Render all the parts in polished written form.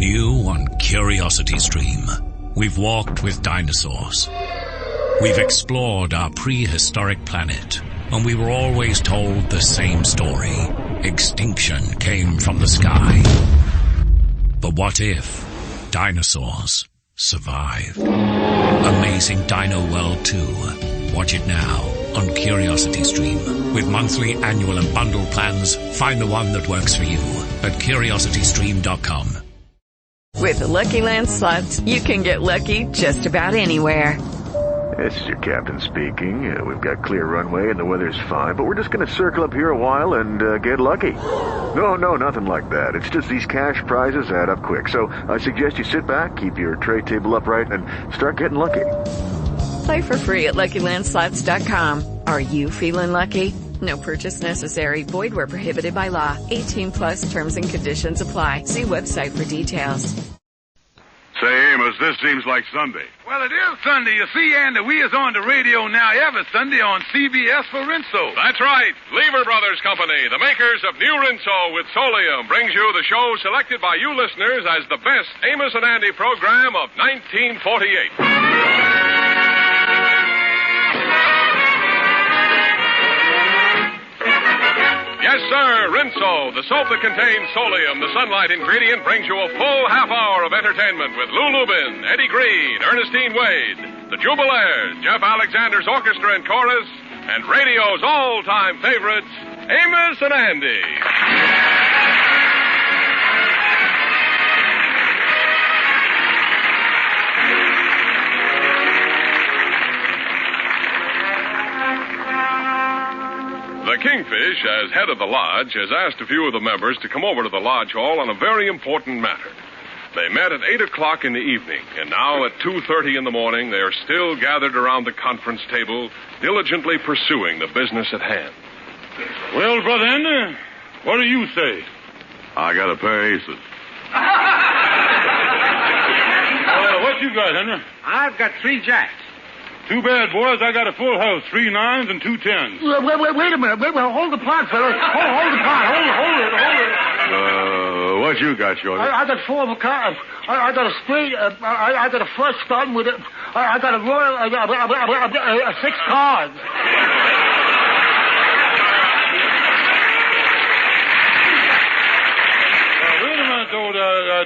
New on Curiosity Stream. We've walked with dinosaurs. We've explored our prehistoric planet, and we were always told the same story. Extinction came from the sky. But what if dinosaurs survived? Amazing Dino World 2. Watch it now on Curiosity Stream. With monthly, annual, and bundle plans, find the one that works for you at curiositystream.com. With the Lucky Land Slots, you can get lucky just about anywhere. This is your captain speaking. We've got clear runway and the weather's fine, but we're just going to circle up here a while and get lucky. No, nothing like that. It's just these cash prizes add up quick. So I suggest you sit back, keep your tray table upright, and start getting lucky. Play for free at LuckyLandSlots.com. Are you feeling lucky? No purchase necessary. Void where prohibited by law. 18+ terms and conditions apply. See website for details. Say, Amos, this seems like Sunday. Well, it is Sunday, you see, and we is on the radio now every Sunday on CBS for Rinso. That's right. Lever Brothers Company, the makers of New Rinso with Solium, brings you the show selected by you listeners as the best Amos and Andy program of 1948. Yes, sir, Rinso, the soap that contains Solium, the sunlight ingredient, brings you a full half hour of entertainment with Lou Lubin, Eddie Green, Ernestine Wade, the Jubilaires, Jeff Alexander's orchestra and chorus, and radio's all-time favorites, Amos and Andy. The Kingfish, as head of the lodge, has asked a few of the members to come over to the lodge hall on a very important matter. They met at 8 o'clock in the evening, and now at 2:30 in the morning, they are still gathered around the conference table, diligently pursuing the business at hand. Well, Brother Andy, what do you say? I got a pair of aces. What you got, Henry? I've got 3 jacks. Too bad, boys. I got a full house, 3 9s and 2 10s. Wait a minute. Hold the pot, fellas. Hold the pot. Hold it. What you got, Shorty? I got 4 of a kind. I got a straight. I got a flush starting with it. I got a royal. 6 cards. Wait a minute, though.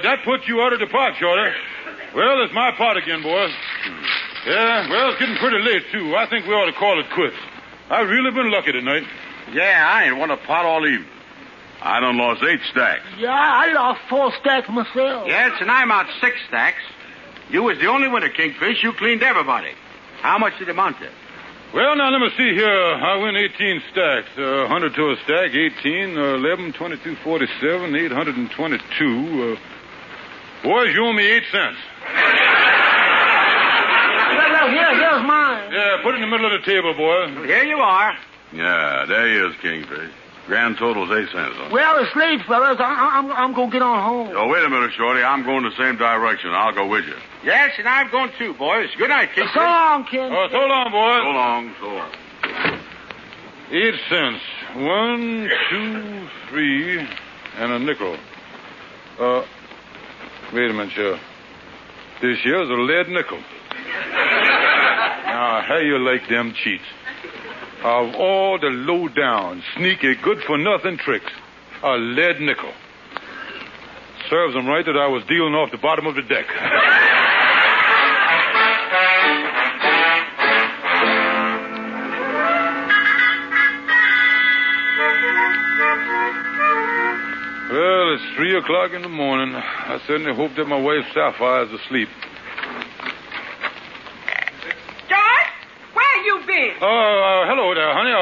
That puts you out of the pot, Shorty. Well, it's my pot again, boys. Yeah, well, it's getting pretty late, too. I think we ought to call it quits. I've really been lucky tonight. Yeah, I ain't won a pot all evening. I done lost 8 stacks. Yeah, I lost 4 stacks myself. Yes, and I'm out 6 stacks. You was the only winner, Kingfish. You cleaned everybody. How much did it amount to? Well, now, let me see here. I win 18 stacks. 100 to a stack, 18, 11, 22, 47, 822. Boys, you owe me 8 cents. Here's mine. Yeah, put it in the middle of the table, boy. Well, here you are. Yeah, there he is, Kingfish. Grand total's 8 cents. Huh? Well, it's late, fellas. I'm going to get on home. Oh, wait a minute, Shorty. I'm going the same direction. I'll go with you. Yes, and I'm going too, boys. Good night, Kingfish. So long, King. Oh, so long, boys. So long. 8 cents. 1, 2, 3, and a nickel. Wait a minute, sir. This here's a lead nickel. Now, how you like them cheats? Of all the low-down, sneaky, good-for-nothing tricks, a lead nickel. Serves them right that I was dealing off the bottom of the deck. Well, it's 3 o'clock in the morning. I certainly hope that my wife Sapphire's asleep. Hello there, honey.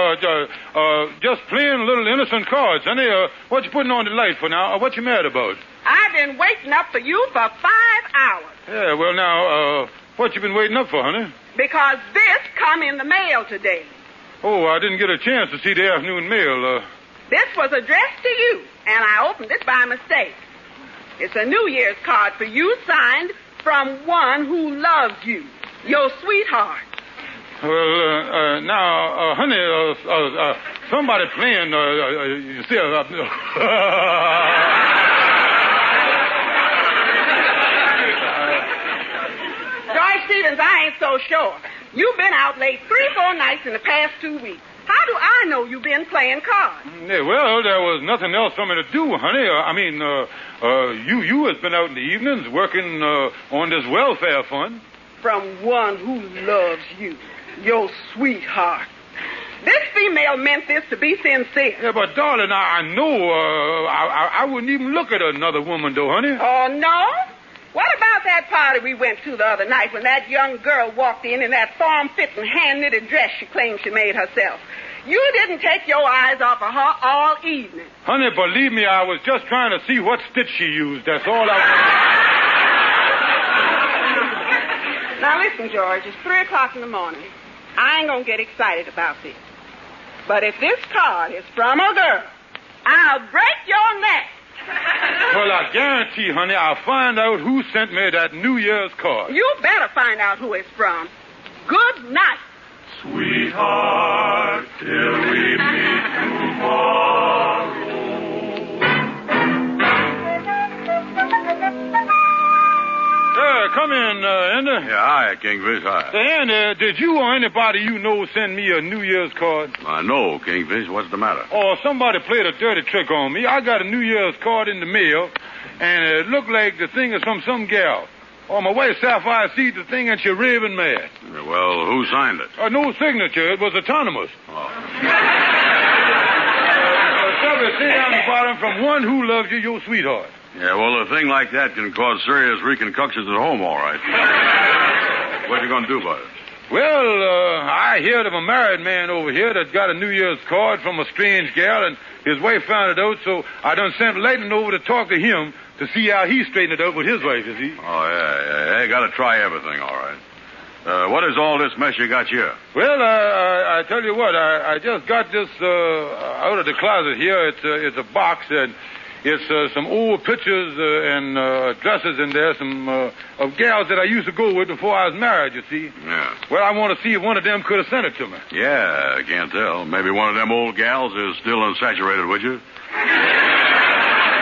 Just playing little innocent cards, honey. What you putting on the light for now? What you mad about? I've been waiting up for you for 5 hours. Yeah, well, now, what you been waiting up for, honey? Because this come in the mail today. Oh, I didn't get a chance to see the afternoon mail. This was addressed to you, and I opened it by mistake. It's a New Year's card for you, signed from one who loves you, your sweetheart. Well, now, honey, somebody playing, you see, I ain't so sure. You've been out late 3-4 nights in the past 2 weeks. How do I know you've been playing cards? Yeah, well, there was nothing else for me to do, honey. You has been out in the evenings working on this welfare fund. From one who loves you, your sweetheart. This female meant this to be sincere. Yeah, but darling, I know I wouldn't even look at another woman, though, honey. Oh, no? What about that party we went to the other night when that young girl walked in that form-fitting, hand-knitted dress she claimed she made herself? You didn't take your eyes off of her all evening. Honey, believe me, I was just trying to see what stitch she used. That's all I was... Now, listen, George, it's 3 o'clock in the morning. I ain't gonna get excited about this. But if this card is from a girl, I'll break your neck. Well, I guarantee, honey, I'll find out who sent me that New Year's card. You better find out who it's from. Good night. Sweetheart, till we meet tomorrow. Come in, Andy. Yeah, hi, Kingfish, hi. Say, Andy, did you or anybody you know send me a New Year's card? No, Kingfish. What's the matter? Oh, somebody played a dirty trick on me. I got a New Year's card in the mail, and it looked like the thing is from some gal. Oh, my wife Sapphire sees the thing, and she raving mad. Well, who signed it? No signature. It was autonomous. Oh. Somebody say down the bottom, from one who loves you, your sweetheart. Yeah, well, a thing like that can cause serious reconstructions at home, all right. What you gonna do about it? Well, I heard of a married man over here that got a New Year's card from a strange gal, and his wife found it out, so I done sent Leighton over to talk to him to see how he straightened it out with his wife, you see. Oh, yeah. You gotta try everything, all right. What is all this mess you got here? Well, I tell you what, I just got this out of the closet here. It's a box, and it's some old pictures and dresses in there, some of gals that I used to go with before I was married, you see. Yeah. Well, I want to see if one of them could have sent it to me. Yeah, I can't tell. Maybe one of them old gals is still unsaturated with you.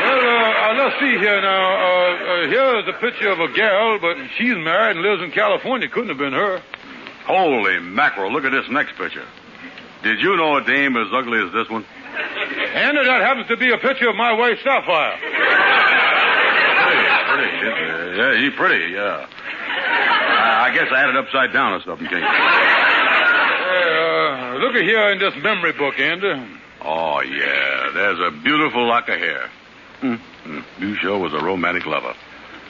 Well, let's see here now. Here's a picture of a gal, but she's married and lives in California. Couldn't have been her. Holy mackerel, look at this next picture. Did you know a dame as ugly as this one? And that happens to be a picture of my wife, Sapphire. Pretty. Yeah, she's pretty, yeah. I guess I had it upside down or something, King. Look at here in this memory book, Andy. Oh, yeah. There's a beautiful lock of hair. You sure was a romantic lover.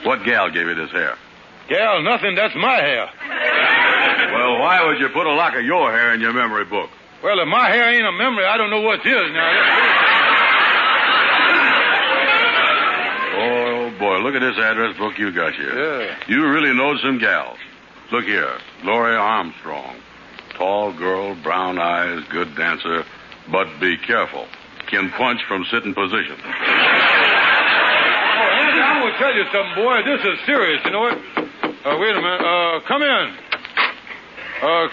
What gal gave you this hair? Gal, nothing. That's my hair. Well, why would you put a lock of your hair in your memory book? Well, if my hair ain't a memory, I don't know what is now. Oh, boy, look at this address book you got here. Yeah. You really know some gals. Look here, Gloria Armstrong. Tall girl, brown eyes, good dancer, but be careful. Can punch from sitting position. Oh, Andy, I will tell you something, boy. This is serious, you know what? Wait a minute. Come in.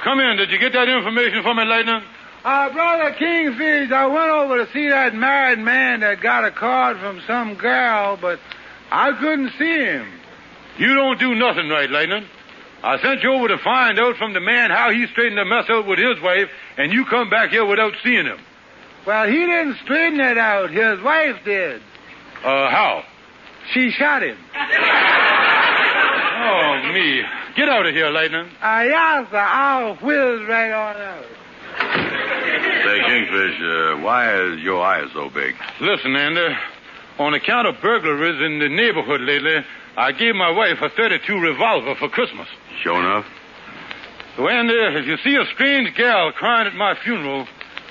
Come in. Did you get that information from me, Lightning? Brother Kingfish, I went over to see that married man that got a card from some girl, but I couldn't see him. You don't do nothing right, Lightning. I sent you over to find out from the man how he straightened the mess out with his wife, and you come back here without seeing him. Well, he didn't straighten it out. His wife did. How? She shot him. Oh, me. Get out of here, Lightning. Yes, sir. I'll whiz right on out. Say, Kingfish, why is your eye so big? Listen, Andy. On account of burglaries in the neighborhood lately, I gave my wife a .32 revolver for Christmas. Sure enough. So, Andy, if you see a strange gal crying at my funeral,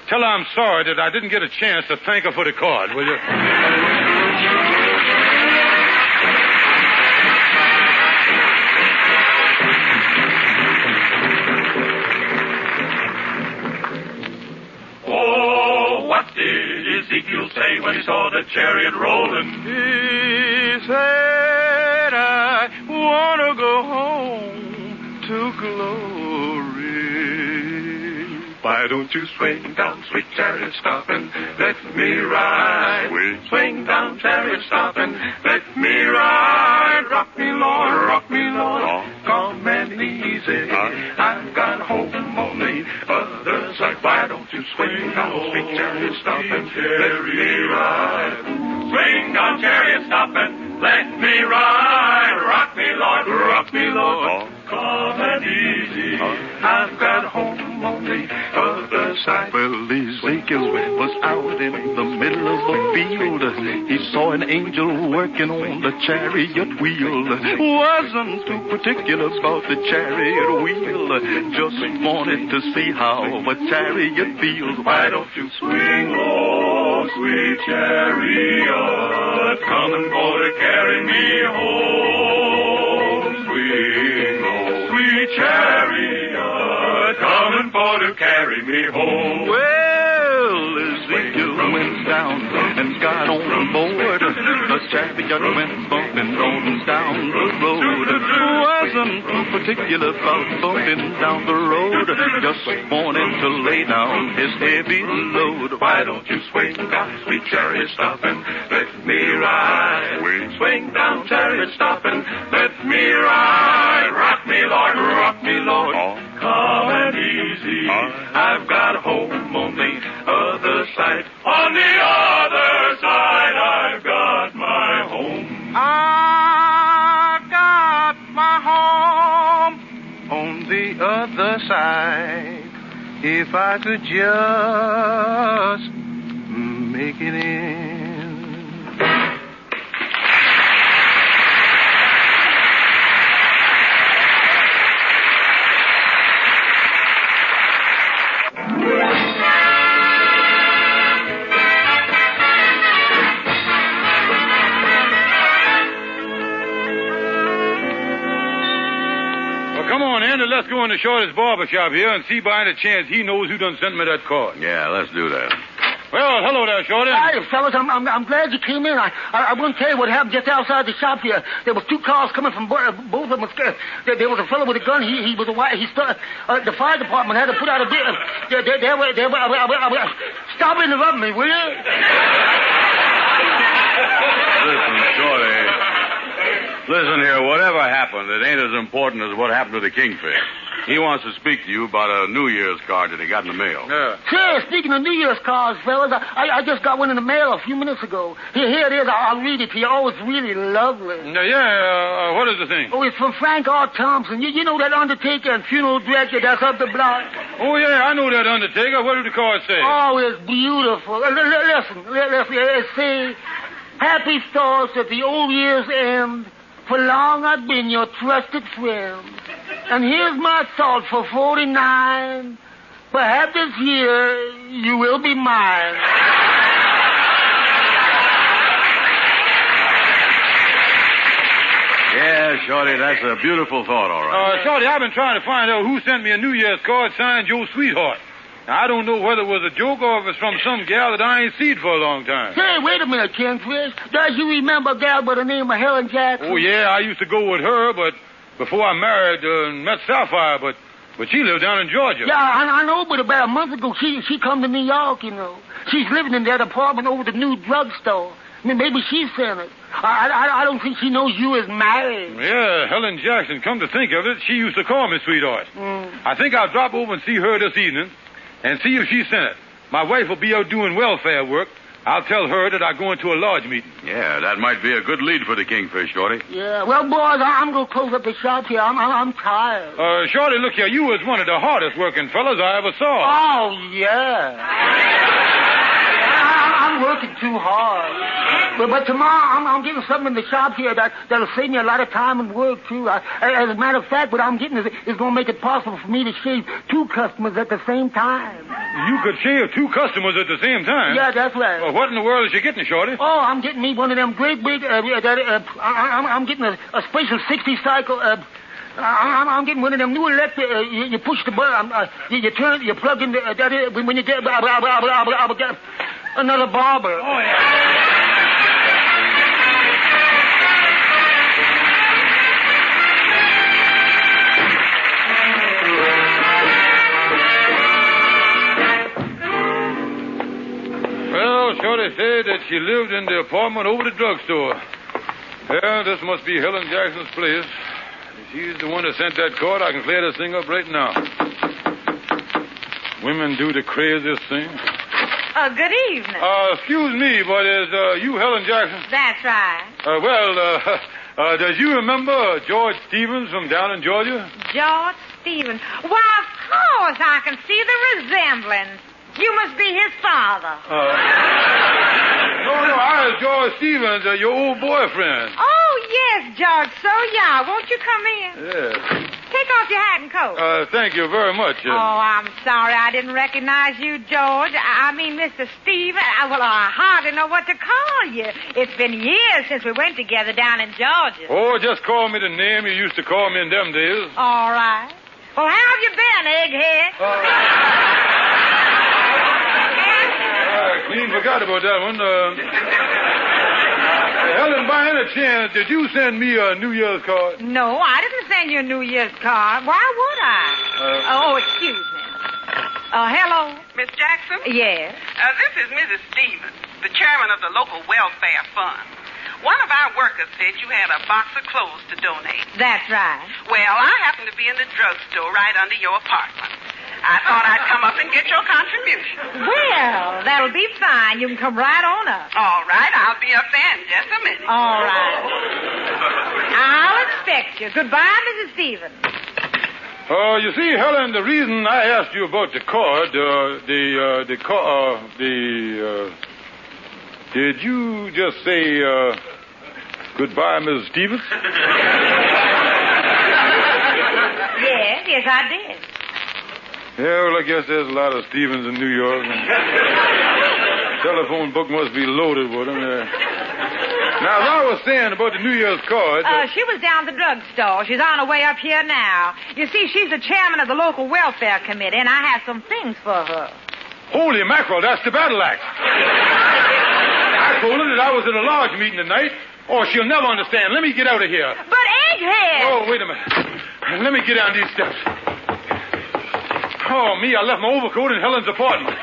tell her I'm sorry that I didn't get a chance to thank her for the card, will you? Oh, what did Ezekiel say when he saw the chariot rolling? He said, I want to go home to glory. Why don't you swing down, sweet chariot, stop and let me ride? Swing down, chariot, stop and let me ride. Rock me, Lord, come and ease easy. I've got home on the other side. Why don't you swing down, sweet chariot, stop and let me ride? Swing down, chariot, stop and let me ride. Rock me, Lord, calm and easy. I've got home on the other side. Well, Ezekiel was out in the middle of the field. He saw an angel working on the chariot wheel. Wasn't too particular about the chariot wheel. Just wanted to see how a chariot feels. Why don't you swing, oh, sweet chariot, coming for to carry me home. Swing, oh, sweet chariot, coming for to carry me home. Well, Ezekiel went down and got on board. The chariot went bumping on down the road. Wasn't too particular about bumping down the road. Just wanted to lay down his heavy load. Why don't you swing down, sweet chariot, stop and let me ride? Swing down, chariot, stop and let me ride. Rock me, Lord, calm and easy. I've got home on the other side. On the other side, I've got my home. I got my home on the other side. If I could just make it in. Come on, Andy, let's go into Shorty's barber shop here and see by any chance he knows who done sent me that card. Yeah, let's do that. Well, hello there, Shorty. Hi, fellas. I'm glad you came in. I wouldn't tell you what happened just outside the shop here. There was two cars coming from both of them. There was a fellow with a gun. He was a white. The fire department had to put out a bit. Stop interrupting me, will you? Listen, Shorty. Listen here, whatever happened, it ain't as important as what happened to the kingfish. He wants to speak to you about a New Year's card that he got in the mail. Yeah. Sure, speaking of New Year's cards, fellas, I just got one in the mail a few minutes ago. Here it is. I'll read it to you. Oh, it's really lovely. What is the thing? Oh, it's from Frank R. Thompson. You know that undertaker and funeral director that's up the block? Oh, yeah, I know that undertaker. What did the card say? Oh, it's beautiful. Listen. It says, happy thoughts at the old year's end. For long I've been your trusted friend. And here's my thought for 49. Perhaps this year you will be mine. Yeah, Shorty, that's a beautiful thought, all right. Shorty, I've been trying to find out who sent me a New Year's card signed Joe Sweetheart. Now, I don't know whether it was a joke or if it's from some gal that I ain't seen for a long time. Say, wait a minute, Kingfish. Does you remember a gal by the name of Helen Jackson? Oh, yeah, I used to go with her, but before I married and met Sapphire, but she lived down in Georgia. Yeah, I know, but about a month ago, she come to New York, you know. She's living in that apartment over the new drugstore. I mean, maybe she sent it. I don't think she knows you is married. Yeah, Helen Jackson, come to think of it, she used to call me Sweetheart. I think I'll drop over and see her this evening and see if she sent it. My wife will be out doing welfare work. I'll tell her that I'm going to a lodge meeting. Yeah, that might be a good lead for the kingfish, Shorty. Yeah, well, boys, I'm going to close up the shop here. I'm tired. Shorty, look here. You was one of the hardest working fellas I ever saw. Oh, yeah. I'm working too hard. But tomorrow I'm getting something in the shop here that'll save me a lot of time and work, too. As a matter of fact, what I'm getting is going to make it possible for me to shave two customers at the same time. You could shave two customers at the same time? Yeah, that's right. Well, what in the world is you getting, Shorty? Oh, I'm getting me one of them great big... I'm getting a special 60 cycle... I'm getting one of them new electric... you push the button... you turn... You plug in... when you get... another barber. Oh, yeah. Well, Shorty said that she lived in the apartment over the drugstore. Yeah, this must be Helen Jackson's place. If she's the one that sent that card, I can clear this thing up right now. Women do the craziest thing. Good evening. Excuse me, but is you Helen Jackson? That's right. Does you remember George Stevens from down in Georgia? George Stevens. Why, of course, I can see the resemblance. You must be his father. No, I was George Stevens, your old boyfriend. Oh, yes, George. So, yeah. Won't you come in? Yeah. Take off your hat and coat. Thank you very much. Oh, I'm sorry I didn't recognize you, George. I mean, Mr. Stevens. Well, I hardly know what to call you. It's been years since we went together down in Georgia. Oh, just call me the name you used to call me in them days. All right. Well, how have you been, egghead? I clean forgot about that one. Helen, by any chance, did you send me a New Year's card? No, I didn't send you a New Year's card. Why would I? Excuse me. Hello? Miss Jackson? Yes? This is Mrs. Stevens, the chairman of the local welfare fund. One of our workers said you had a box of clothes to donate. That's right. Well, I happen to be in the drugstore right under your apartment. I thought I'd come up and get your contribution. Well, that'll be fine. You can come right on up. All right, I'll be up there in just a minute. All right. I'll expect you. Goodbye, Mrs. Stevens. You see, Helen, the reason I asked you about the card, did you just say, goodbye, Mrs. Stevens? Yes, I did. Yeah, well, I guess there's a lot of Stevens in New York. Telephone book must be loaded with them. Now, as I was saying about the New Year's card... she was down at the drugstore. She's on her way up here now. You see, she's the chairman of the local welfare committee, and I have some things for her. Holy mackerel, that's the battle axe. I told her that I was at a large meeting tonight. Oh, she'll never understand. Let me get out of here. But, egghead! Oh, wait a minute. Let me get down these steps. Oh, me, I left my overcoat in Helen's apartment.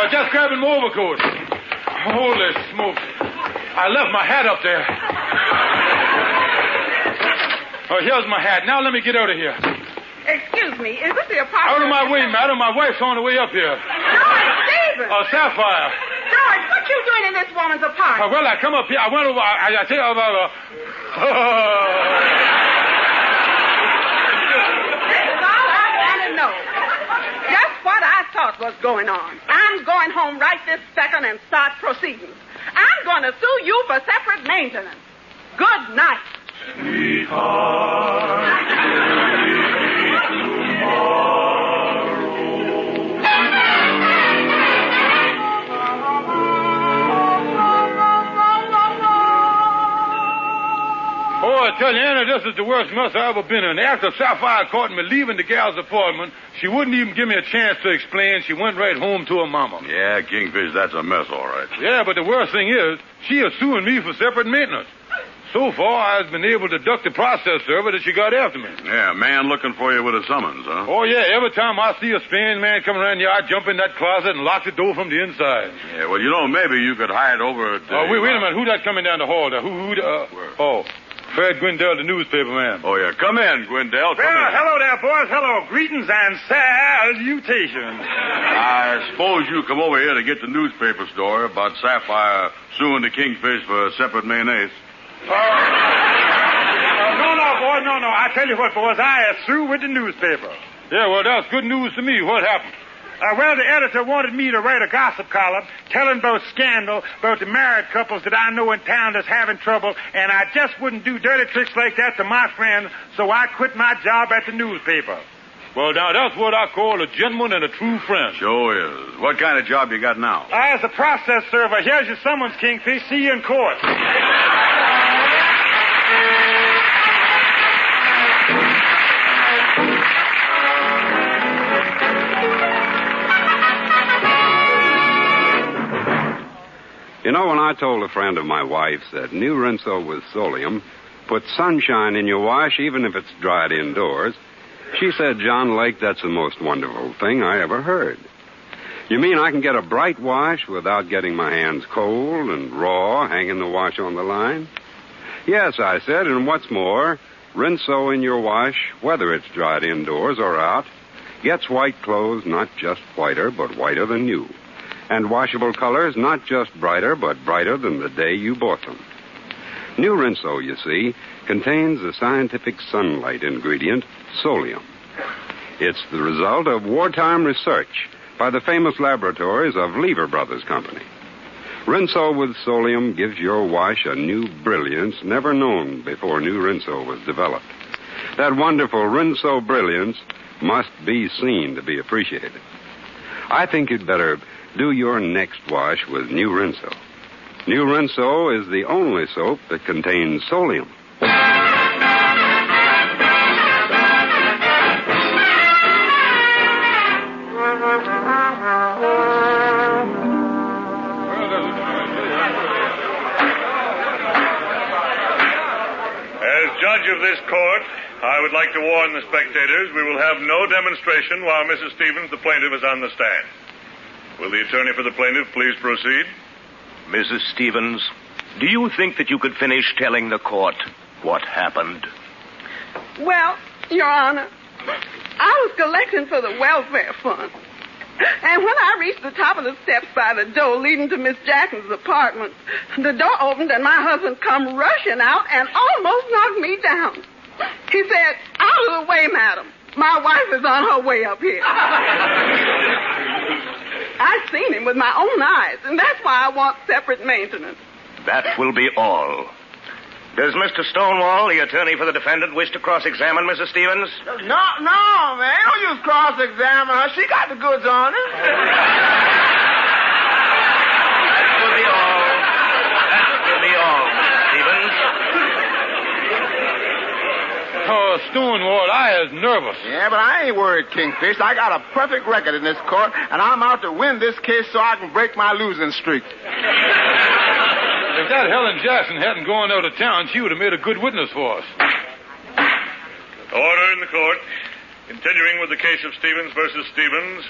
Just grabbing my overcoat. Holy smoke. I left my hat up there. Oh, here's my hat. Now let me get out of here. Excuse me, is this the apartment? Out of my way, madam. My wife's on the way up here. George Stevens! Sapphire. George, what you doing in this woman's apartment? Well, I come up here. I went over. I tell you about... No. Just what I thought was going on. I'm going home right this second and start proceedings. I'm going to sue you for separate maintenance. Good night. Sweetheart, Oh, I tell you, Anna, this is the worst mess I've ever been in. After Sapphire caught me leaving the gal's apartment, she wouldn't even give me a chance to explain. She went right home to her mama. Yeah, Kingfish, that's a mess, all right. Yeah, but the worst thing is, she is suing me for separate maintenance. So far, I've been able to duck the process server that she got after me. Yeah, man looking for you with a summons, huh? Oh, yeah, every time I see a strange man coming around here, I jump in that closet and lock the door from the inside. Yeah, well, maybe you could hide over at... wait a minute. Who that coming down the hall there? Where? Fred Gwendell, the newspaper man. Oh, yeah. Come in, Gwendell. Come in. Hello there, boys. Hello. Greetings and salutations. I suppose you come over here to get the newspaper story about Sapphire suing the Kingfish for separate mayonnaise. No, boys. No. I tell you what, boys. I am through with the newspaper. Yeah, well, that's good news to me. What happened? Well, the editor wanted me to write a gossip column telling about scandal about the married couples that I know in town that's having trouble, and I just wouldn't do dirty tricks like that to my friends, so I quit my job at the newspaper. Well, now, that's what I call a gentleman and a true friend. Sure is. What kind of job you got now? As a process server. Here's your summons, Kingfish. See you in court. You know, when I told a friend of my wife's that new Rinso with Solium puts sunshine in your wash even if it's dried indoors, she said, John Lake, that's the most wonderful thing I ever heard. You mean I can get a bright wash without getting my hands cold and raw hanging the wash on the line? Yes, I said, and what's more, Rinso in your wash, whether it's dried indoors or out, gets white clothes not just whiter, but whiter than new. And washable colors not just brighter, but brighter than the day you bought them. New Rinso, you see, contains the scientific sunlight ingredient, solium. It's the result of wartime research by the famous laboratories of Lever Brothers Company. Rinso with solium gives your wash a new brilliance never known before New Rinso was developed. That wonderful Rinso brilliance must be seen to be appreciated. I think you'd better do your next wash with New Rinso. New Rinso is the only soap that contains solium. Judge of this court, I would like to warn the spectators we will have no demonstration while Mrs. Stevens, the plaintiff, is on the stand. Will the attorney for the plaintiff please proceed? Mrs. Stevens, do you think that you could finish telling the court what happened? Well, Your Honor, I was collecting for the welfare fund. And when I reached the top of the steps by the door leading to Miss Jackson's apartment, the door opened and my husband come rushing out and almost knocked me down. He said, "Out of the way, madam. My wife is on her way up here." I've seen him with my own eyes, and that's why I want separate maintenance. That will be all. Does Mr. Stonewall, the attorney for the defendant, wish to cross-examine Mrs. Stevens? No, man. Don't use cross-examine her. She got the goods on her. That will be all. That will be all, Mrs. Stevens. Oh, Stonewall, I is nervous. Yeah, but I ain't worried, Kingfish. I got a perfect record in this court, and I'm out to win this case so I can break my losing streak. If that Helen Jackson hadn't gone out of town, she would have made a good witness for us. Order in the court. Continuing with the case of Stevens versus Stevens,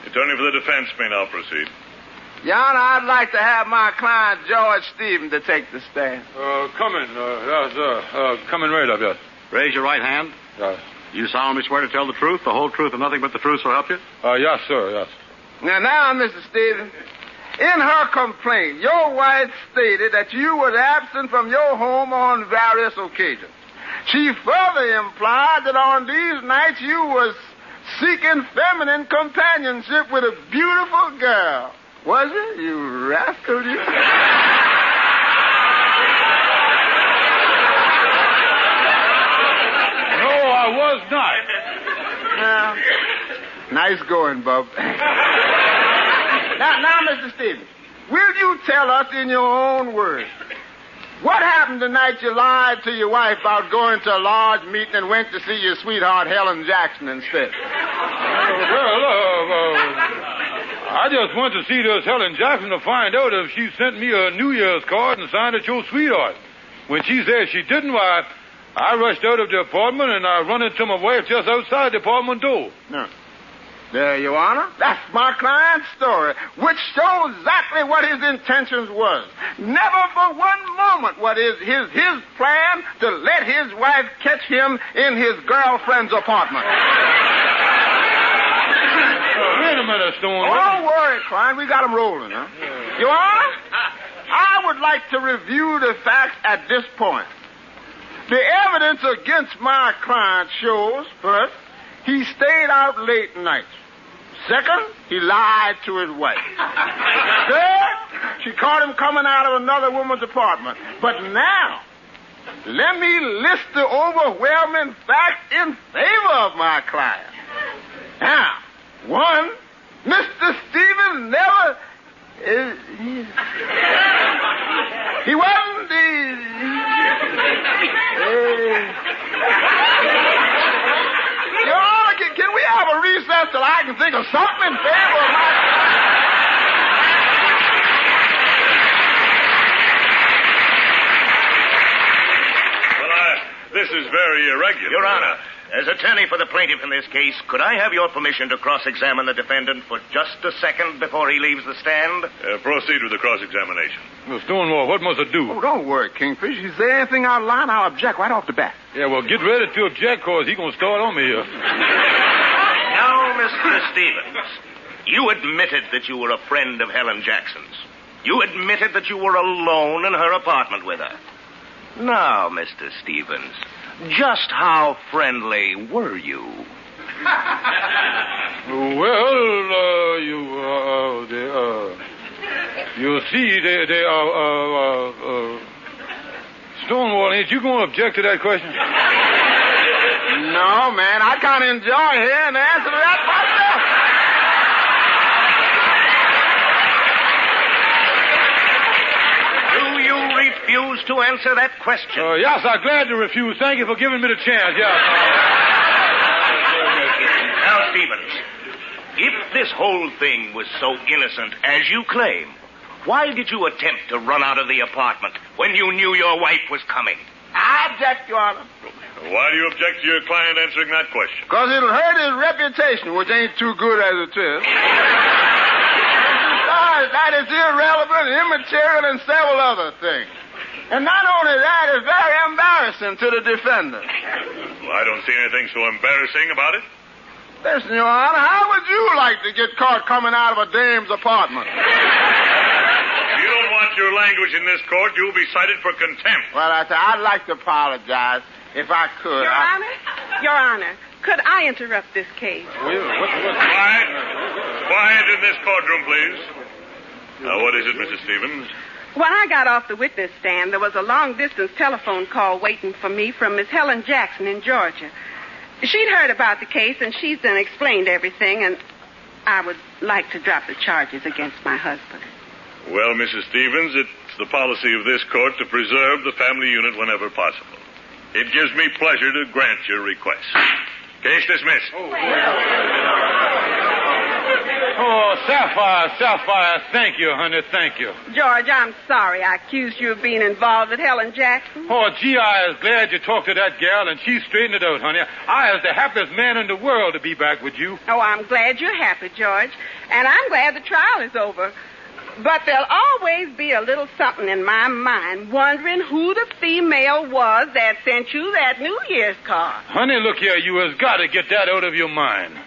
the attorney for the defense may now proceed. Your Honor, I'd like to have my client, George Stevens, to take the stand. Coming right up, yes. Raise your right hand. Yes. You solemnly swear to tell the truth, the whole truth, and nothing but the truth, so help you? Yes, sir, yes. Now, Mr. Stevens, in her complaint, your wife stated that you were absent from your home on various occasions. She further implied that on these nights you was seeking feminine companionship with a beautiful girl. Was it, you rascal, you? No, I was not. Nice going, Bub. Now, Mr. Stevens, will you tell us in your own words, what happened the night you lied to your wife about going to a large meeting and went to see your sweetheart Helen Jackson instead? I just went to see this Helen Jackson to find out if she sent me a New Year's card and signed it your sweetheart. When she said she didn't, why, I rushed out of the apartment and I run into my wife just outside the apartment door. No. There, Your Honor. That's my client's story, which shows exactly what his intentions was. Never for one moment what is his plan to let his wife catch him in his girlfriend's apartment. Wait a minute, Stonewall. Don't worry, client. We got him rolling, huh? Yeah. Your Honor, I would like to review the facts at this point. The evidence against my client shows, first, he stayed out late nights. Second, he lied to his wife. Third, she caught him coming out of another woman's apartment. But now, let me list the overwhelming facts in favor of my client. Now, one, Mr. Stevens never... he wasn't the... Your Honor, can we have a recess till I can think of something in favor of my... Well, this is very irregular. Your Honor, As attorney for the plaintiff in this case, could I have your permission to cross-examine the defendant for just a second before he leaves the stand? Proceed with the cross-examination. Well, Stonewall, what must I do? Oh, don't worry, Kingfish. If you say anything out of line, I'll object right off the bat. Yeah, well, get ready to object, cause he's gonna start on me here. Now, Mr. Stevens, you admitted that you were a friend of Helen Jackson's. You admitted that you were alone in her apartment with her. Now, Mr. Stevens, just how friendly were you? Well, you see, Stonewall, ain't you going to object to that question? No, man, I kind of enjoy hearing the answer to that myself. Refuse to answer that question. Yes, I'm glad to refuse. Thank you for giving me the chance. Yes. Now, Stevens, if this whole thing was so innocent as you claim, why did you attempt to run out of the apartment when you knew your wife was coming? I object, Your Honor. Why do you object to your client answering that question? Because it'll hurt his reputation, which ain't too good as it is. Besides, that is irrelevant, immaterial, and several other things. And not only that, it's very embarrassing to the defendant. Well, I don't see anything so embarrassing about it. Listen, Your Honor, how would you like to get caught coming out of a dame's apartment? If you don't want your language in this court, you'll be cited for contempt. Well, I'd like to apologize if I could. Your Honor, could I interrupt this case? Quiet in this courtroom, please. Now, what is it, Mrs. Stevens? When I got off the witness stand, there was a long-distance telephone call waiting for me from Miss Helen Jackson in Georgia. She'd heard about the case, and she's then explained everything, and I would like to drop the charges against my husband. Well, Mrs. Stevens, it's the policy of this court to preserve the family unit whenever possible. It gives me pleasure to grant your request. Case dismissed. Oh, Sapphire, thank you, honey, thank you. George, I'm sorry I accused you of being involved with Helen Jackson. Oh, gee, I was glad you talked to that gal, and she straightened it out, honey. I was the happiest man in the world to be back with you. Oh, I'm glad you're happy, George. And I'm glad the trial is over. But there'll always be a little something in my mind wondering who the female was that sent you that New Year's card. Honey, look here, you has got to get that out of your mind.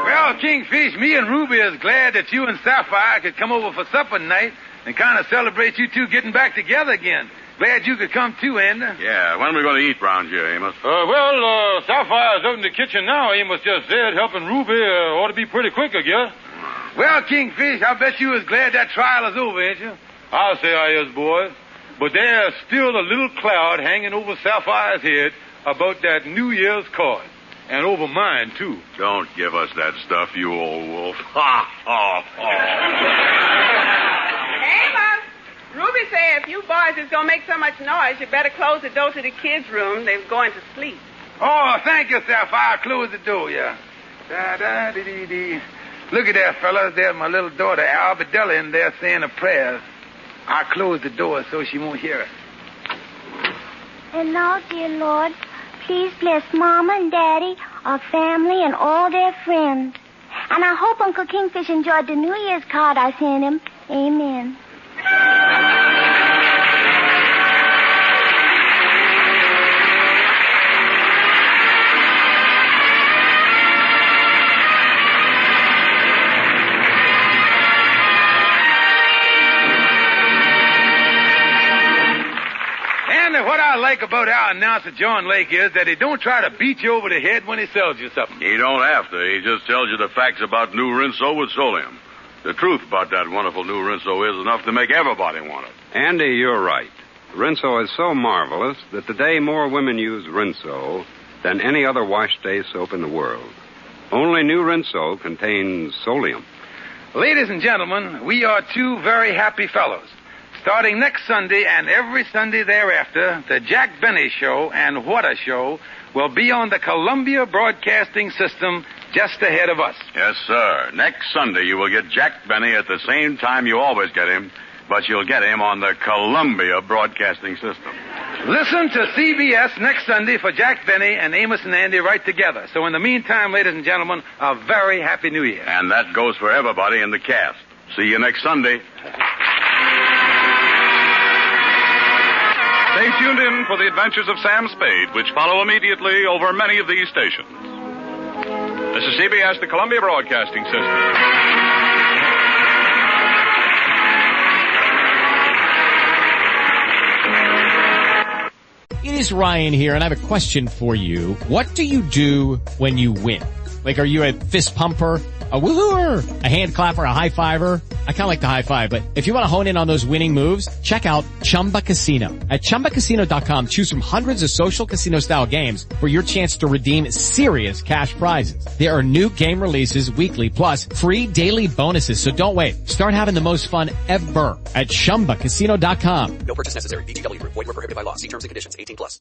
Well, Kingfish, me and Ruby is glad that you and Sapphire could come over for supper tonight and kind of celebrate you two getting back together again. Glad you could come too, Andy. Yeah, when are we going to eat round here, Amos? Sapphire's out in the kitchen now. Amos just said helping Ruby ought to be pretty quick, I guess. Well, Kingfish, I bet you is glad that trial is over, ain't you? I'll say I is, boys. But there's still a little cloud hanging over Sapphire's head about that New Year's card. And over mine, too. Don't give us that stuff, you old wolf. Ha, ha, ha. Amos! Ruby said if you boys is going to make so much noise, you better close the door to the kids' room. They're going to sleep. Oh, thank you, Sapphire. Close the door, yeah. Da-da-dee-dee-dee. Look at that, fellas. There's my little daughter, Albedella, in there saying her prayers. I'll close the door so she won't hear us. And now, dear Lord, please bless Mama and Daddy, our family, and all their friends. And I hope Uncle Kingfish enjoyed the New Year's card I sent him. Amen. And what I like about our announcer, John Lake, is that he don't try to beat you over the head when he sells you something. He don't have to. He just tells you the facts about new Rinso with Solium. The truth about that wonderful new Rinso is enough to make everybody want it. Andy, you're right. Rinso is so marvelous that today more women use Rinso than any other wash day soap in the world. Only new Rinso contains Solium. Ladies and gentlemen, we are two very happy fellows. Starting next Sunday and every Sunday thereafter, the Jack Benny Show and What a Show will be on the Columbia Broadcasting System just ahead of us. Yes, sir. Next Sunday you will get Jack Benny at the same time you always get him, but you'll get him on the Columbia Broadcasting System. Listen to CBS next Sunday for Jack Benny and Amos and Andy right together. So in the meantime, ladies and gentlemen, a very happy New Year. And that goes for everybody in the cast. See you next Sunday. Stay tuned in for the adventures of Sam Spade, which follow immediately over many of these stations. This is CBS, the Columbia Broadcasting System. It is Ryan here, and I have a question for you. What do you do when you win? Like, are you a fist pumper, a woo-hooer, a hand clapper, a high-fiver? I kind of like the high-five, but if you want to hone in on those winning moves, check out Chumba Casino. At ChumbaCasino.com, choose from hundreds of social casino-style games for your chance to redeem serious cash prizes. There are new game releases weekly, plus free daily bonuses, so don't wait. Start having the most fun ever at ChumbaCasino.com. No purchase necessary. VGW Group. Void where prohibited by law. See terms and conditions. 18+.